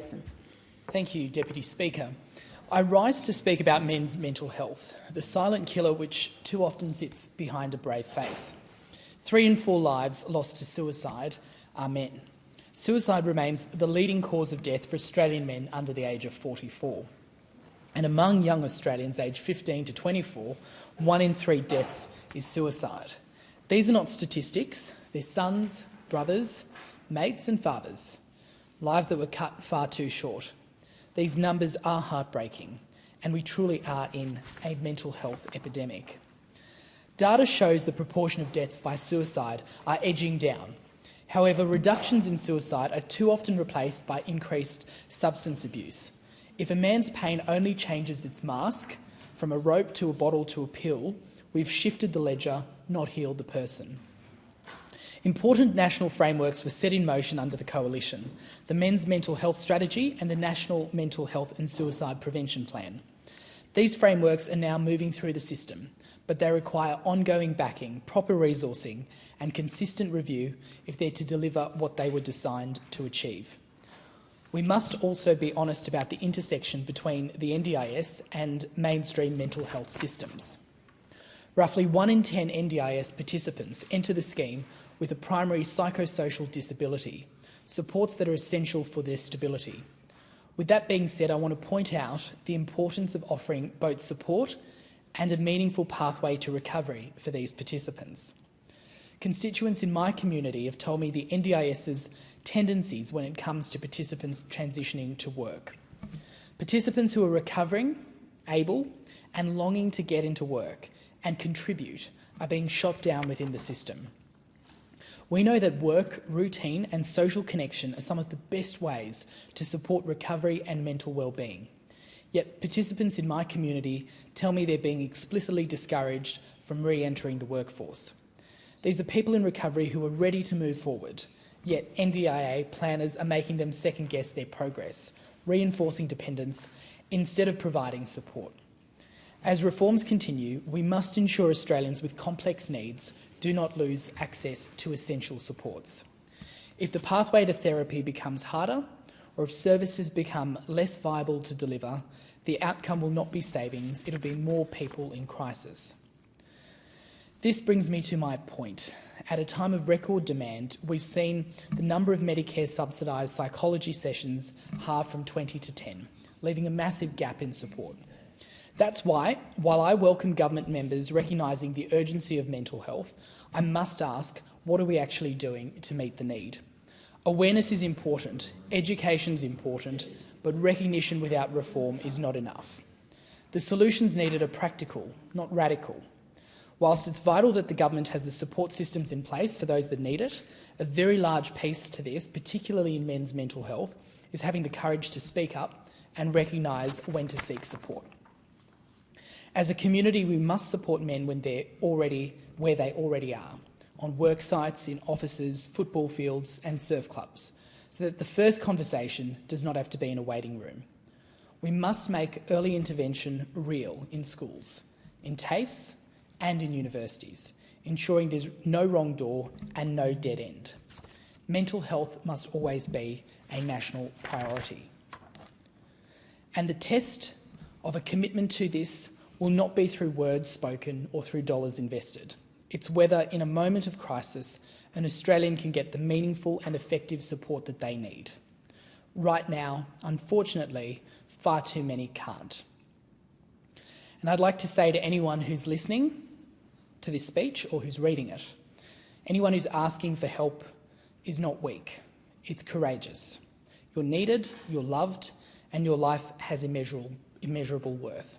Jason. Thank you, Deputy Speaker. I rise to speak about men's mental health, the silent killer which too often sits behind a brave face. 3 in 4 lives lost to suicide are men. Suicide remains the leading cause of death for Australian men under the age of 44. And among young Australians aged 15 to 24, 1 in 3 deaths is suicide. These are not statistics, they're sons, brothers, mates and fathers, lives that were cut far too short. These numbers are heartbreaking, and we truly are in a mental health epidemic. Data shows the proportion of deaths by suicide are edging down. However, reductions in suicide are too often replaced by increased substance abuse. If a man's pain only changes its mask, from a rope to a bottle to a pill, we've shifted the ledger, not healed the person. Important national frameworks were set in motion under the Coalition, the Men's Mental Health Strategy and the National Mental Health and Suicide Prevention Plan. These frameworks are now moving through the system, but they require ongoing backing, proper resourcing and consistent review if they're to deliver what they were designed to achieve. We must also be honest about the intersection between the NDIS and mainstream mental health systems. Roughly 1 in 10 NDIS participants enter the scheme with a primary psychosocial disability, supports that are essential for their stability. With that being said, I want to point out the importance of offering both support and a meaningful pathway to recovery for these participants. Constituents in my community have told me the NDIS's tendencies when it comes to participants transitioning to work. Participants who are recovering, able and longing to get into work and contribute are being shot down within the system. We know that work, routine and social connection are some of the best ways to support recovery and mental well-being. Yet participants in my community tell me they're being explicitly discouraged from re-entering the workforce. These are people in recovery who are ready to move forward, yet NDIA planners are making them second-guess their progress, reinforcing dependence instead of providing support. As reforms continue, we must ensure Australians with complex needs do not lose access to essential supports. If the pathway to therapy becomes harder, or if services become less viable to deliver, the outcome will not be savings, it'll be more people in crisis. This brings me to my point. At a time of record demand, we've seen the number of Medicare-subsidised psychology sessions halve from 20 to 10, leaving a massive gap in support. That's why, while I welcome government members recognising the urgency of mental health, I must ask, what are we actually doing to meet the need? Awareness is important, education is important, but recognition without reform is not enough. The solutions needed are practical, not radical. Whilst it's vital that the government has the support systems in place for those that need it, a very large piece to this, particularly in men's mental health, is having the courage to speak up and recognise when to seek support. As a community, we must support men when they're where they already are, on work sites, in offices, football fields and surf clubs, so that the first conversation does not have to be in a waiting room. We must make early intervention real in schools, in TAFEs and in universities, ensuring there's no wrong door and no dead end. Mental health must always be a national priority. And the test of a commitment to this will not be through words spoken or through dollars invested. It's whether, in a moment of crisis, an Australian can get the meaningful and effective support that they need. Right now, unfortunately, far too many can't. And I'd like to say to anyone who's listening to this speech or who's reading it, anyone who's asking for help is not weak, it's courageous. You're needed, you're loved, and your life has immeasurable worth.